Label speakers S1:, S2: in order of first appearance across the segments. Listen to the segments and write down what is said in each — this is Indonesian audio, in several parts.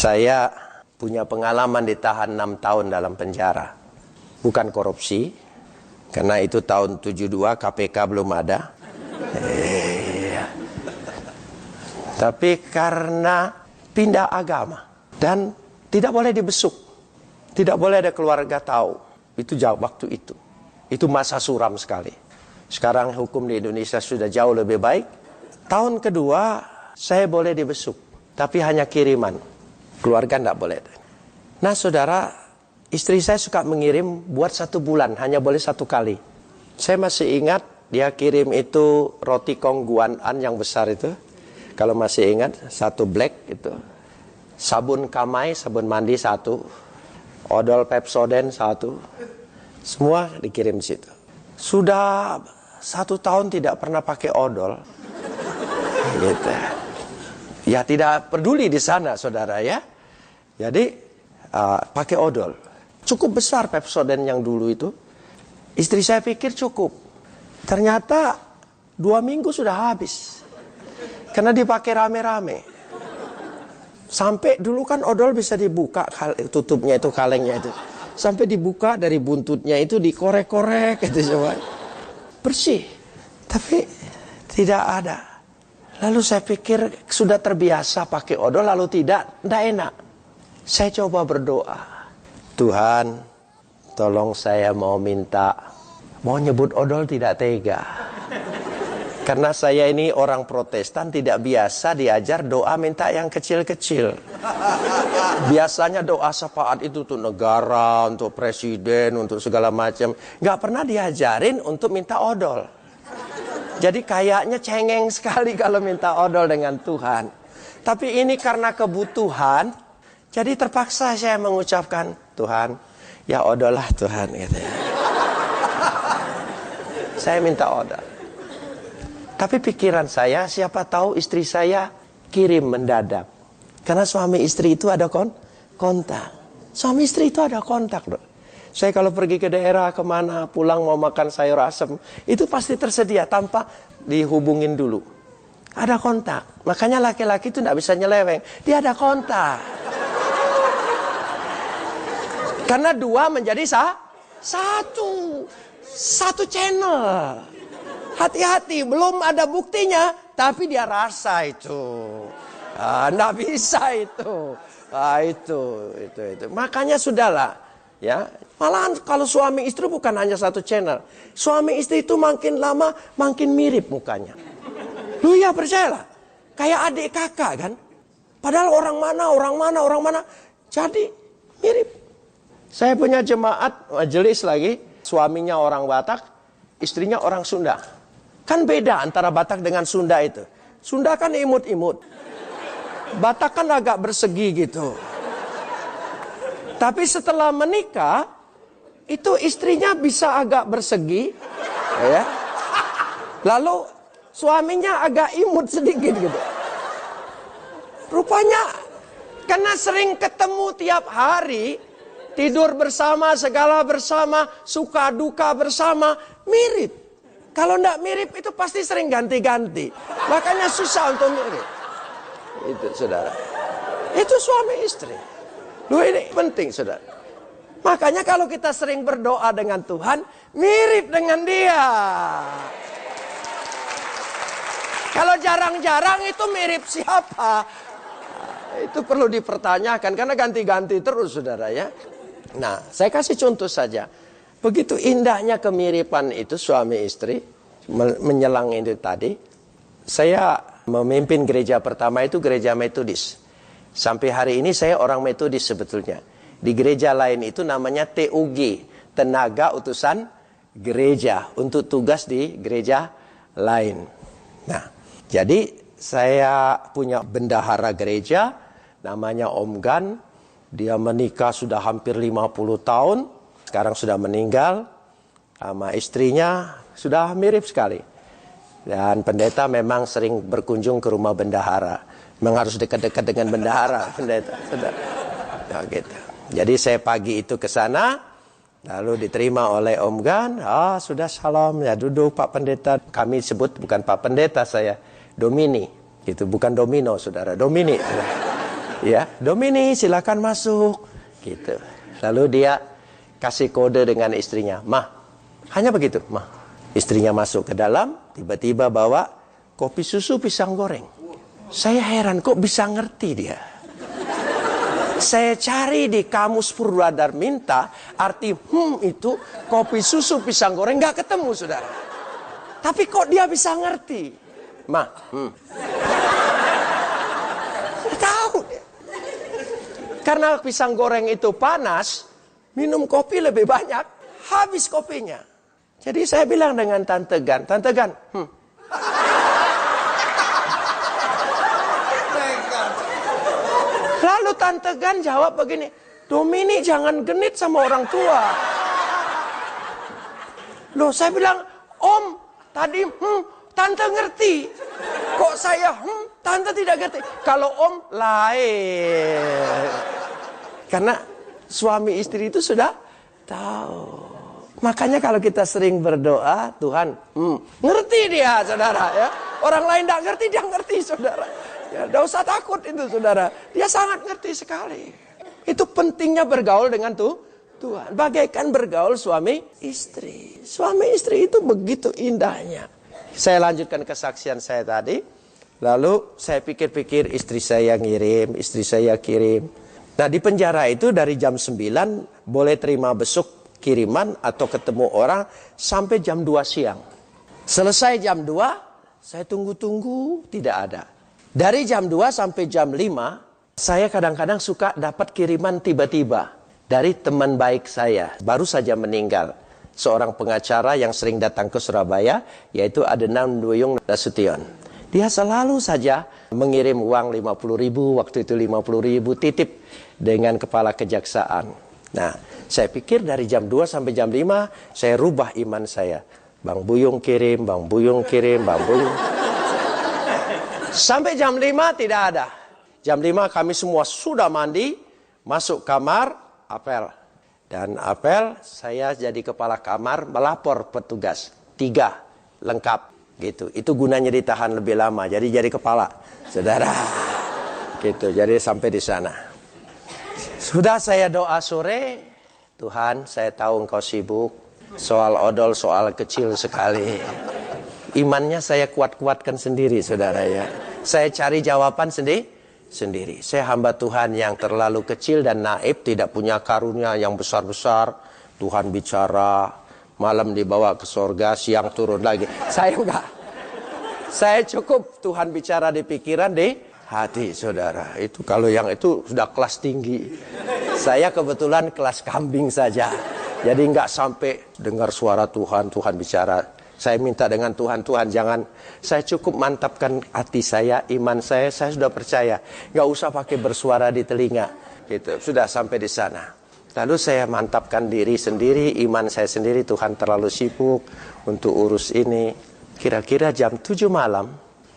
S1: Saya punya pengalaman ditahan 6 tahun dalam penjara. Bukan korupsi, karena itu tahun 72 KPK belum ada. Tapi karena pindah agama dan tidak boleh dibesuk, tidak boleh ada keluarga tahu. Itu jauh waktu itu. Itu masa suram sekali. Sekarang hukum di Indonesia sudah jauh lebih baik. Tahun kedua saya boleh dibesuk, tapi hanya kiriman. Keluarga tidak boleh. Nah saudara, istri saya suka mengirim buat 1 bulan, hanya boleh 1 kali. Saya masih ingat dia kirim itu roti kong Guan-an yang besar itu. Kalau masih ingat, 1 black itu. Sabun Kamai, sabun mandi 1. Odol Pepsodent 1. Semua dikirim di situ. Sudah 1 tahun tidak pernah pakai odol. Gitu. Ya tidak peduli di sana saudara ya. Jadi pakai odol. Cukup besar Pepsodent yang dulu itu. Istri saya pikir cukup. Ternyata 2 minggu sudah habis. Karena dipakai rame-rame. Sampai dulu kan odol bisa dibuka tutupnya itu, kalengnya itu. Sampai dibuka dari buntutnya itu dikorek-korek gitu coba. Bersih. Tapi tidak ada. Lalu saya pikir sudah terbiasa pakai odol lalu tidak enak. Saya coba berdoa. Tuhan, tolong saya mau nyebut odol tidak tega. Karena saya ini orang Protestan tidak biasa diajar doa minta yang kecil-kecil. Biasanya doa syafaat itu untuk negara, untuk presiden, untuk segala macam. Nggak pernah diajarin untuk minta odol. Jadi kayaknya cengeng sekali kalau minta odol dengan Tuhan. Tapi ini karena kebutuhan, jadi terpaksa saya mengucapkan, Tuhan, ya odol lah Tuhan. Gitu ya. Saya minta odol. Tapi pikiran saya, siapa tahu istri saya kirim mendadak. Karena suami istri itu ada kontak. Suami istri itu ada kontak loh. Saya kalau pergi ke daerah kemana, pulang mau makan sayur asem, itu pasti tersedia tanpa dihubungin dulu. Ada kontak. Makanya laki-laki itu tidak bisa nyeleweng. Dia ada kontak. Karena 2 menjadi satu channel. Hati-hati, belum ada buktinya, tapi dia rasa itu. Nggak bisa itu. Itu. Makanya sudahlah. Ya, malahan kalau suami istri bukan hanya 1 channel. Suami istri itu makin lama makin mirip mukanya. Lu ya percayalah. Kayak adik kakak kan. Padahal orang mana. Jadi mirip. Saya punya jemaat majelis lagi. Suaminya orang Batak, istrinya orang Sunda. Kan beda antara Batak dengan Sunda itu. Sunda kan imut-imut. Batak kan agak bersegi gitu. Tapi setelah menikah, itu istrinya bisa agak bersegi, ya. Lalu suaminya agak imut sedikit gitu. Rupanya, karena sering ketemu tiap hari, tidur bersama, segala bersama, suka duka bersama, mirip. Kalau enggak mirip itu pasti sering ganti-ganti. Makanya susah untuk mirip. Itu saudara. Itu suami istri. Loh ini penting saudara. Makanya kalau kita sering berdoa dengan Tuhan, mirip dengan dia. Kalau jarang-jarang itu mirip siapa? Itu perlu dipertanyakan karena ganti-ganti terus saudara ya. Nah saya kasih contoh saja. Begitu indahnya kemiripan itu suami istri menyelang itu tadi. Saya memimpin gereja pertama itu gereja Metodis. Sampai hari ini saya orang Metodis sebetulnya. Di gereja lain itu namanya TUG, Tenaga Utusan Gereja, untuk tugas di gereja lain. Nah, jadi saya punya bendahara gereja, namanya Om Gan. Dia menikah sudah hampir 50 tahun, sekarang sudah meninggal. Sama istrinya sudah mirip sekali. Dan pendeta memang sering berkunjung ke rumah bendahara. Memang harus dekat-dekat dengan bendahara, pendeta. Ya, gitu. Jadi saya pagi itu ke sana, lalu diterima oleh Om Gan. Sudah salam, ya duduk Pak Pendeta. Kami sebut bukan Pak Pendeta saya, Domini. Gitu, bukan domino saudara, Domini. Ya, Domini silakan masuk. Gitu. Lalu dia kasih kode dengan istrinya. Mah, hanya begitu, mah. Istrinya masuk ke dalam, tiba-tiba bawa kopi susu pisang goreng. Saya heran, kok bisa ngerti dia? Saya cari di kamus Purwadarminta, arti itu kopi susu pisang goreng, nggak ketemu, saudara. Tapi kok dia bisa ngerti? Mah, tahu dia. Karena pisang goreng itu panas, minum kopi lebih banyak, habis kopinya. Jadi saya bilang dengan Tante Gan, Lalu Tante Gan jawab begini, Domini jangan genit sama orang tua. Loh, saya bilang, Om, tadi Tante ngerti. Kok saya Tante tidak ngerti. Kalau Om lain. Karena suami istri itu sudah tahu. Makanya kalau kita sering berdoa, Tuhan ngerti dia, saudara. Ya. Orang lain tidak ngerti, dia ngerti, saudara. Ya, tidak usah takut itu, saudara. Dia sangat ngerti sekali. Itu pentingnya bergaul dengan Tuhan. Bagaikan bergaul suami istri. Suami istri itu begitu indahnya. Saya lanjutkan kesaksian saya tadi. Lalu saya pikir-pikir, istri saya ngirim, istri saya kirim. Nah, di penjara itu dari jam 9 boleh terima besuk kiriman atau ketemu orang sampai jam 2 siang. Selesai jam 2, saya tunggu-tunggu, tidak ada. Dari jam 2 sampai jam 5, saya kadang-kadang suka dapat kiriman tiba-tiba dari teman baik saya, baru saja meninggal. Seorang pengacara yang sering datang ke Surabaya, yaitu Adenan Duyung Nasution. Dia selalu saja mengirim uang 50.000, waktu itu 50.000 titip dengan kepala kejaksaan. Nah, saya pikir dari jam 2 sampai jam 5, saya rubah iman saya. Bang Buyung kirim, Bang Buyung kirim, Bang Buyung. Sampai jam 5 tidak ada. Jam 5 kami semua sudah mandi, masuk kamar, apel. Dan apel, saya jadi kepala kamar melapor petugas. 3, lengkap. Gitu. Itu gunanya ditahan lebih lama. Jadi kepala, saudara. Gitu. Jadi sampai di sana. Sudah saya doa sore, Tuhan, saya tahu Engkau sibuk. Soal odol, soal kecil sekali. Imannya saya kuat-kuatkan sendiri, saudara ya. Saya cari jawaban sendiri. Saya hamba Tuhan yang terlalu kecil dan naib, tidak punya karunia yang besar-besar. Tuhan bicara, malam dibawa ke sorga, siang turun lagi. Saya enggak. Saya cukup Tuhan bicara di pikiran, di hati, saudara. Itu kalau yang itu sudah kelas tinggi. Saya kebetulan kelas kambing saja. Jadi enggak sampai dengar suara Tuhan, Tuhan bicara. Saya minta dengan Tuhan, jangan. Saya cukup mantapkan hati saya, iman saya sudah percaya. Enggak usah pakai bersuara di telinga. Gitu. Sudah sampai di sana. Lalu saya mantapkan diri sendiri, iman saya sendiri, Tuhan terlalu sibuk untuk urus ini. Kira-kira jam 7 malam,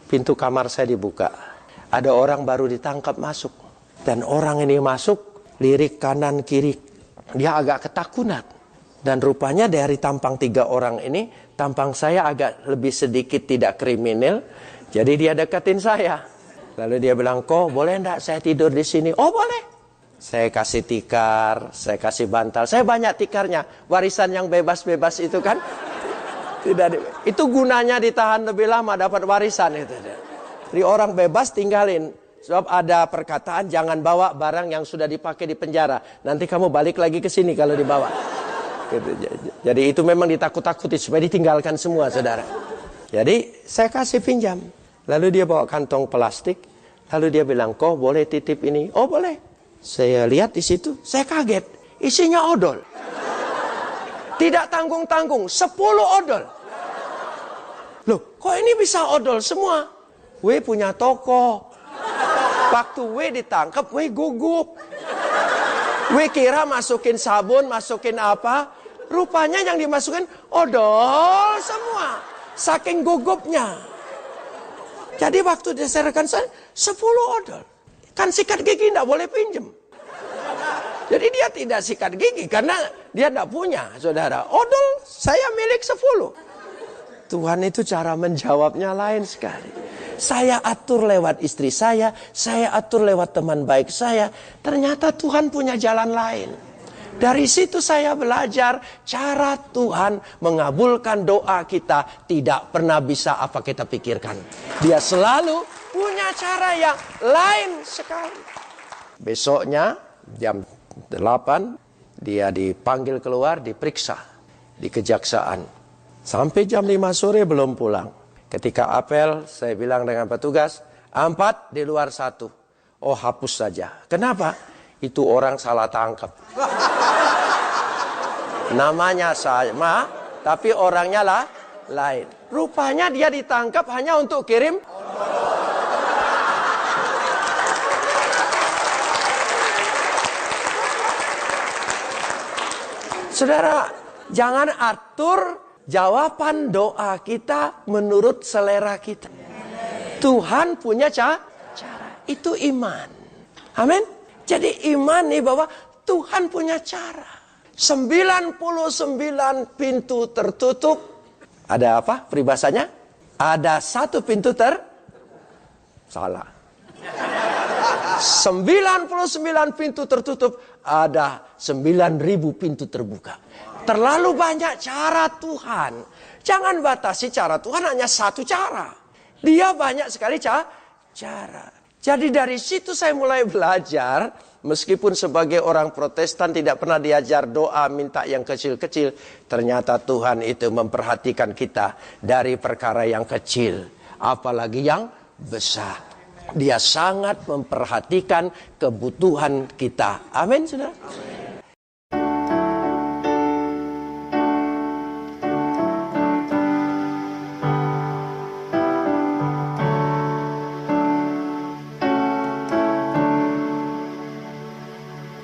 S1: pintu kamar saya dibuka. Ada orang baru ditangkap masuk. Dan orang ini masuk, lirik kanan kiri. Dia agak ketakutan. Dan rupanya dari tampang 3 orang ini, tampang saya agak lebih sedikit tidak kriminal. Jadi dia deketin saya. Lalu dia bilang, kok boleh enggak saya tidur di sini? Oh boleh. Saya kasih tikar, saya kasih bantal. Saya banyak tikarnya. Warisan yang bebas-bebas itu kan. Itu gunanya ditahan lebih lama dapat warisan itu. Jadi orang bebas tinggalin. Sebab ada perkataan jangan bawa barang yang sudah dipakai di penjara. Nanti kamu balik lagi ke sini kalau dibawa. Gitu. Jadi itu memang ditakut-takuti supaya ditinggalkan semua, saudara. Jadi saya kasih pinjam. Lalu dia bawa kantong plastik. Lalu dia bilang, kok boleh titip ini? Oh boleh. Saya lihat di situ, saya kaget. Isinya odol. Tidak tanggung-tanggung, 10 odol. Loh, kok ini bisa odol semua? W punya toko. Waktu W ditangkap, W gugup. W kira masukin sabun, masukin apa. Rupanya yang dimasukin odol semua. Saking gugupnya. Jadi waktu diserahkan saya, 10 odol. Kan sikat gigi tidak boleh pinjem. Jadi dia tidak sikat gigi karena dia tidak punya, saudara. Odol saya milik 10. Tuhan itu cara menjawabnya lain sekali. Saya atur lewat istri saya atur lewat teman baik saya. Ternyata Tuhan punya jalan lain. Dari situ saya belajar cara Tuhan mengabulkan doa kita tidak pernah bisa apa kita pikirkan. Dia selalu punya cara yang lain sekali. Besoknya jam 8 dia dipanggil keluar, diperiksa di kejaksaan. Sampai jam 5 sore belum pulang. Ketika apel saya bilang dengan petugas, 4 di luar 1. Oh, hapus saja. Kenapa? Itu orang salah tangkap. Namanya sama, tapi orangnya lah lain. Rupanya dia ditangkap hanya untuk kirim. Saudara, jangan atur jawaban doa kita menurut selera kita. Tuhan punya cara. Itu iman. Amin. Jadi iman nih bahwa Tuhan punya cara. 99 pintu tertutup. Ada apa peribahasanya? Ada 1 pintu salah. 99 pintu tertutup. Ada 9.000 pintu terbuka. Terlalu banyak cara Tuhan. Jangan batasi cara Tuhan hanya 1 cara. Dia banyak sekali cara. Jadi dari situ saya mulai belajar, meskipun sebagai orang Protestan tidak pernah diajar doa minta yang kecil-kecil, ternyata Tuhan itu memperhatikan kita dari perkara yang kecil, apalagi yang besar. Dia sangat memperhatikan kebutuhan kita. Amin, saudara.